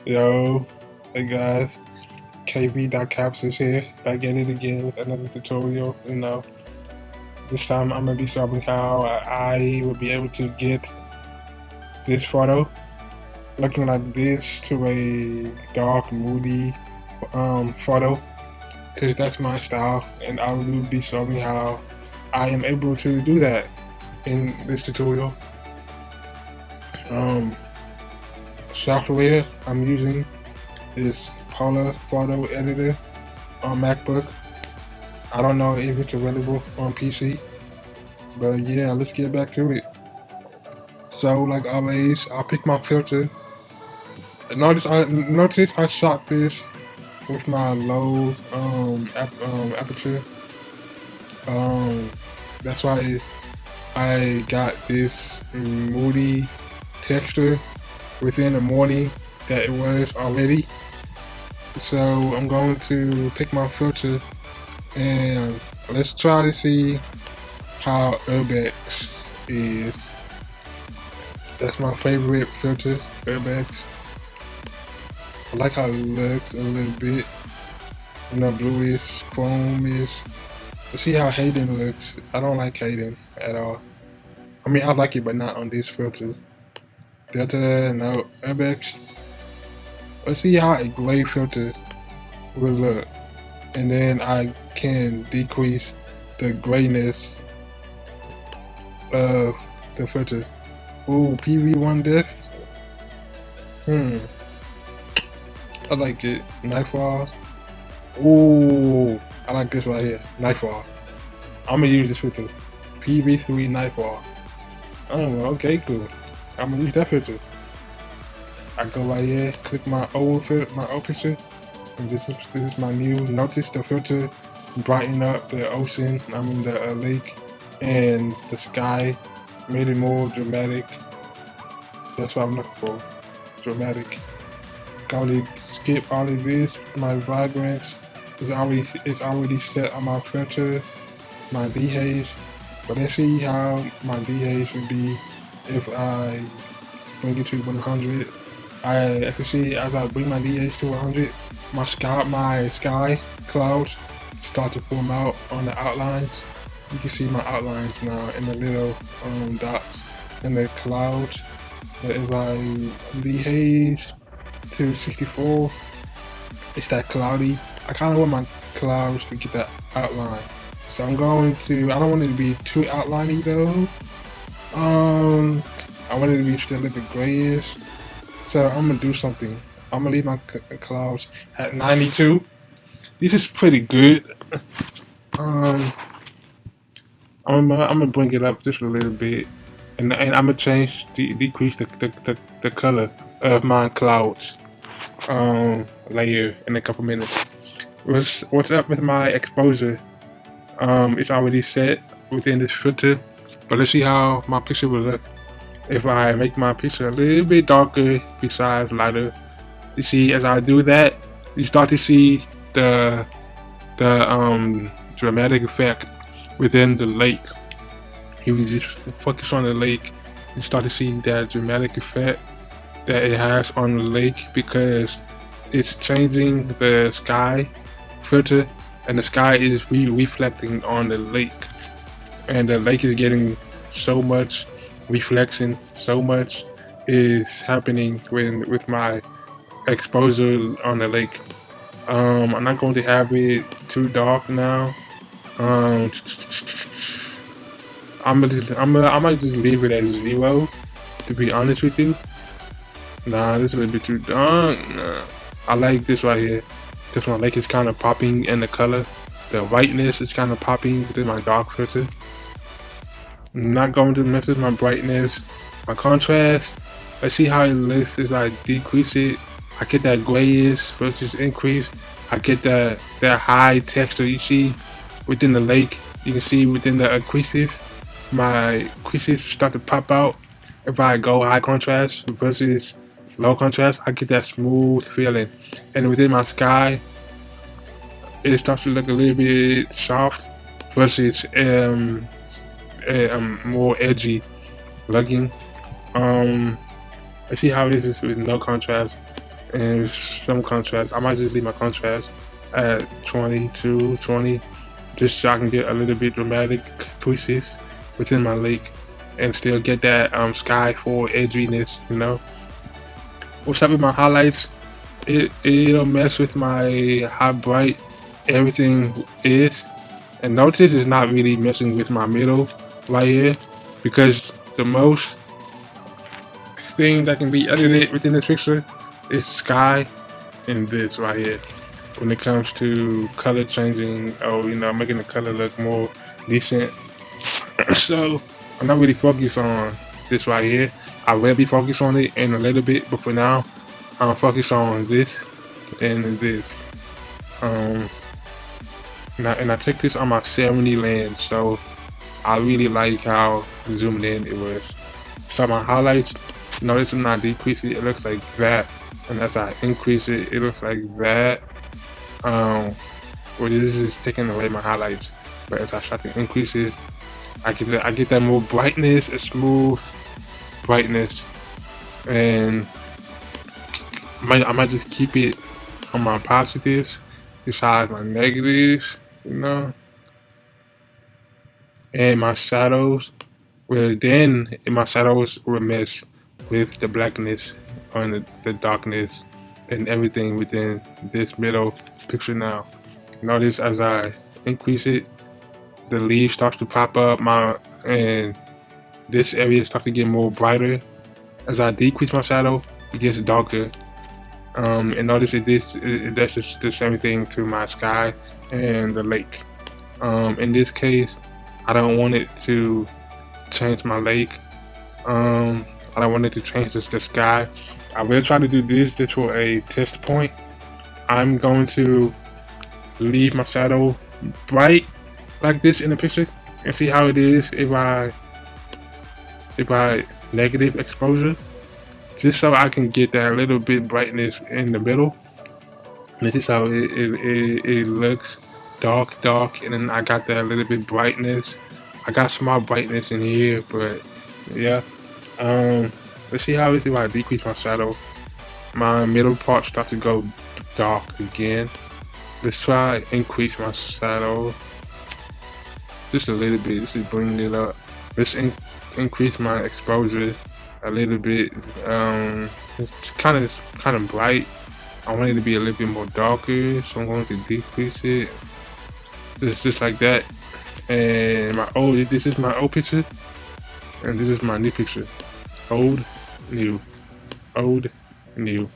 Yo, hey guys, KV.Caps is here, back at it again with another tutorial. This time I'm gonna be showing how I will be able to get this photo looking like this to a dark, moody photo, because that's my style, and I will be showing how I am able to do that in this tutorial. Software I'm using is Polar Photo Editor on MacBook. I don't know if it's available on PC, but yeah, let's get back to it. So, like always, I'll pick my filter. Notice I shot this with my low aperture. Um, that's why I got this moody texture within the morning that it was already. So I'm going to pick my filter and let's try to see how Urbex is. That's my favorite filter, Urbex. I like how it looks a little bit, bluish, chrome-ish. Let's see how Hayden looks. I don't like Hayden at all. I mean, I like it, but not on this filter. Delta, no, Urbex. Let's see how a gray filter will look, and then I can decrease the grayness of the filter. Ooh, PV1 depth. I like it. Nightfall. Ooh, I like this right here. Nightfall. I'm gonna use this filter. PV3 Nightfall. Oh, okay, cool. I'm gonna use that filter. I go right here, click my old picture, and this is my new. Notice the filter brighten up the ocean. I mean the lake and the sky, made it more dramatic. That's what I'm looking for. Dramatic. Probably skip all of this. My vibrance is already set on my filter, my dehaze. But let's see how my dehaze would be if I bring it to 100. As you see, as I bring my dehaze to 100, my sky clouds start to form out on the outlines. You can see my outlines now in the little dots in the clouds. But if I dehaze to 64, it's that cloudy. I kind of want my clouds to get that outline. So I'm going to, I don't want it to be too outliney though. I want it to be still a little bit grayish. So I'm gonna do something. I'm gonna leave my clouds at 92. This is pretty good. I'm gonna bring it up just a little bit, and I'm gonna decrease the color of my clouds layer in a couple minutes. What's up with my exposure? It's already set within this filter, but let's see how my picture will look if I make my picture a little bit darker besides lighter. You see, as I do that, you start to see the dramatic effect within the lake. If you just focus on the lake, you start to see that dramatic effect that it has on the lake, because it's changing the sky filter, and the sky is reflecting on the lake, and the lake is getting so much reflection, so much is happening with my exposure on the lake. I'm not going to have it too dark now. I might just leave it at 0, to be honest with you. Nah, this is a little bit too dark. Nah. I like this right here. This one, lake is kind of popping in the color. The whiteness is kind of popping within my dark filter. I'm not going to mess with my brightness. My contrast, let's see how it looks as I decrease it. I get that grayish versus increase. I get that high texture you see within the lake. You can see within the creases, my creases start to pop out. If I go high contrast versus low contrast, I get that smooth feeling. And within my sky, it starts to look a little bit soft versus more edgy looking. Let's see how this is with no contrast. and some contrast. I might just leave my contrast at 22, 20, just so I can get a little bit dramatic tweaks within my lake and still get that sky full edginess, you know. What's up with my highlights? It'll mess with my how bright everything is. And notice it's not really messing with my middle right here, because the most thing that can be edited within this picture is sky and this right here. When it comes to color changing, or you know, making the color look more decent. So I'm not really focused on this right here. I will be focused on it in a little bit, but for now, I'm focused on this and this. And I took this on my 70 lens, so I really like how zoomed in it was. So my highlights, notice when I decrease it, it looks like that, and as I increase it, it looks like that. Well, this is taking away my highlights, but as I start to increase it, I get that more brightness, a smooth brightness, and I might just keep it on my positives besides my negatives, you know, and my shadows. Well, then my shadows will mess with the blackness and the darkness and everything within this middle picture now. Notice as I increase it, the leaves starts to pop up, and this area starts to get more brighter. As I decrease my shadow, it gets darker. And notice it does the same thing to my sky and the lake. In this case, I don't want it to change my lake. I don't want it to change the sky. I will try to do this just for a test point. I'm going to leave my shadow bright like this in the picture and see how it is if I negative exposure, just so I can get that little bit brightness in the middle. And this is how it looks, dark, and then I got that little bit brightness. I got small brightness in here, but yeah. Let's see how it is if I decrease my shadow. My middle part starts to go dark again. Let's try increase my shadow just a little bit. This is bringing it up. Let's increase my exposure a little bit. It's kind of bright. I want it to be a little bit more darker, so I'm going to decrease it. Just like that. And this is my old picture, and this is my new picture. Old, new, old, new.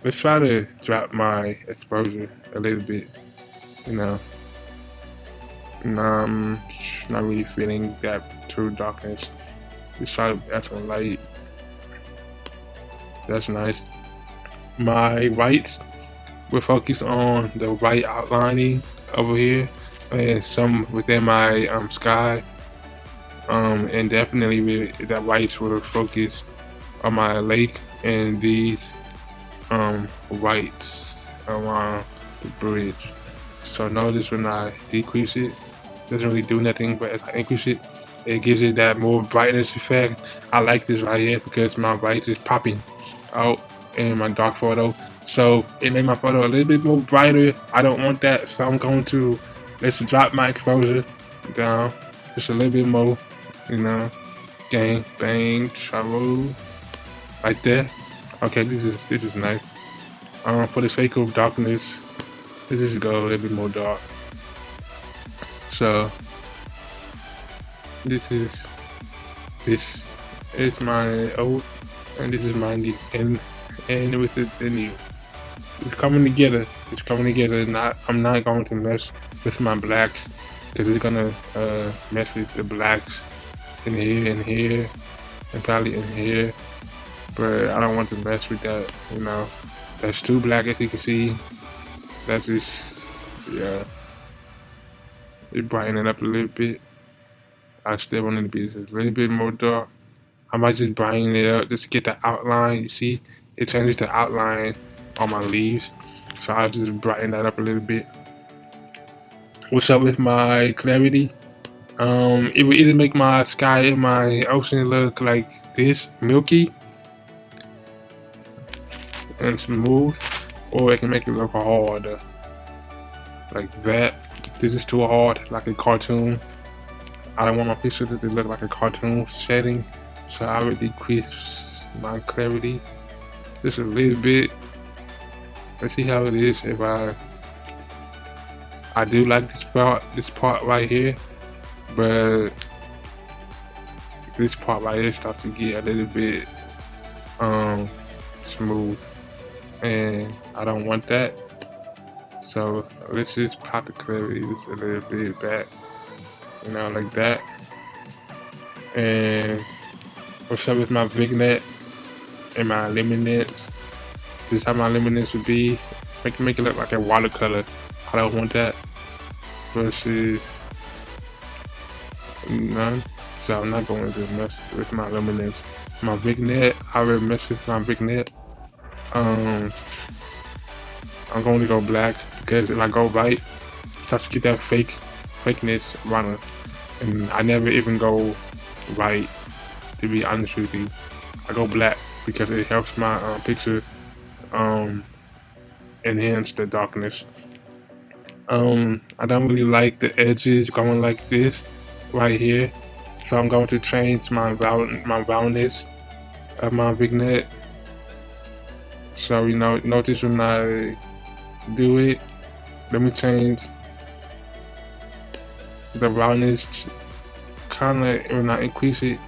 Let's try to drop my exposure a little bit. You know, I'm not really feeling that true darkness. Let's try to add some light. That's nice. My whites will focus on the white outlining over here and some within my sky. And definitely that whites will focus on my lake and these whites around the bridge. So notice when I decrease it, doesn't really do nothing, but as I increase it, it gives it that more brightness effect. I like this right here because my white is popping out in my dark photo, so it made my photo a little bit more brighter. I don't want that, so I'm going to let's drop my exposure down just a little bit more, you know, gang bang travel like that. Okay, this is nice. For the sake of darkness, let's just go a little bit more dark. So this is my old, and this is my new, and with the new. It's coming together. It's coming together. I'm not going to mess with my blacks because it's gonna mess with the blacks in here, and probably in here. But I don't want to mess with that. You know, that's too black as you can see. That's just, yeah. It brighten it up a little bit. I still want it to be just a little bit more dark. I might just brighten it up just to get the outline. You see, it changes the outline on my leaves, so I'll just brighten that up a little bit. What's up with my clarity? It will either make my sky and my ocean look like this, milky, and smooth, or it can make it look hard, like that. This is too hard, like a cartoon. I don't want my picture to look like a cartoon setting, so I will decrease my clarity just a little bit. Let's see how it is if I do like this part right here, but this part right here starts to get a little bit smooth, and I don't want that. So let's just pop the clarity just a little bit back, you know, like that. And what's up with my vignette and my luminance? This is how my luminance would be. Make it look like a watercolor. I don't want that. Versus none. So I'm not going to mess with my luminance. My vignette, I will mess with my vignette. I'm going to go black because if I go white, it starts to get that fakeness running. And I never even go white, to be honest with you. I go black because it helps my picture enhance the darkness. I don't really like the edges going like this right here, so I'm going to change my roundness of my vignette. So you know, notice when I do it, let me change the roundness. Kinda when I increase it,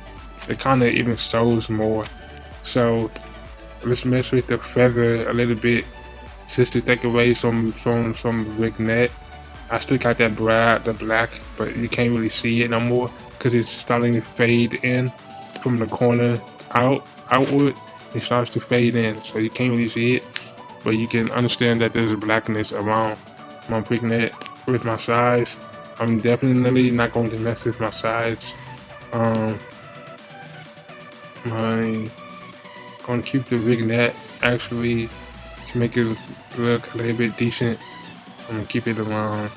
it kinda even shows more. So let's mess with the feather a little bit, just to take away some vignette. I still got that the black, but you can't really see it no more because it's starting to fade in from the corner outward. It starts to fade in, so you can't really see it, but you can understand that there's a blackness around my vignette. With my sides, I'm definitely not going to mess with my sides. I'm gonna keep the vignette actually to make it look a little bit decent. I'm gonna keep it around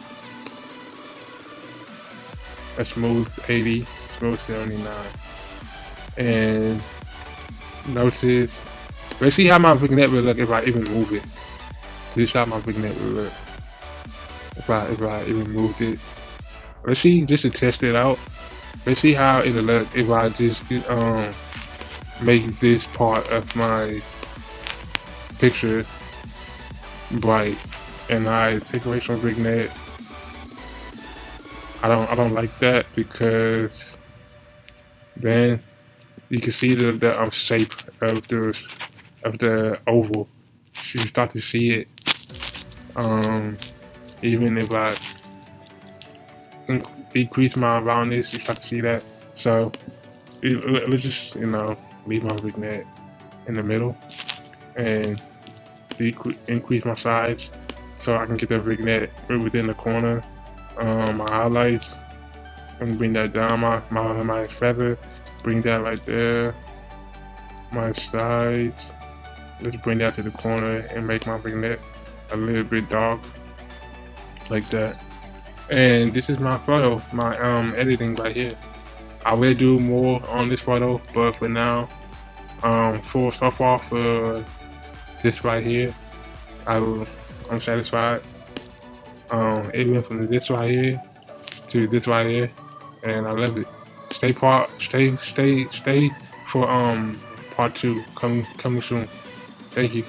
a smooth 80, smooth 79. And notice, let's see how my vignette will look if I even move it. This is how my vignette will look if I even moved it. Let's see, just to test it out. Let's see how it'll look if I just make this part of my picture bright and I take away some vignette. I don't like that because then you can see the shape of the oval. So you start to see it. Even if I decrease my roundness, you start to see that. So let's just, you know, leave my vignette in the middle and increase my sides so I can get the vignette right within the corner. My highlights, I'm gonna bring that down. My feather, bring that right there. My sides, let's bring that to the corner and make my vignette a little bit dark, like that. And this is my photo, my editing right here. I will do more on this photo, but for now, so far for this right here, I'm satisfied. It went from this right here to this right here, and I love it. Stay for part 2 coming soon. Thank you.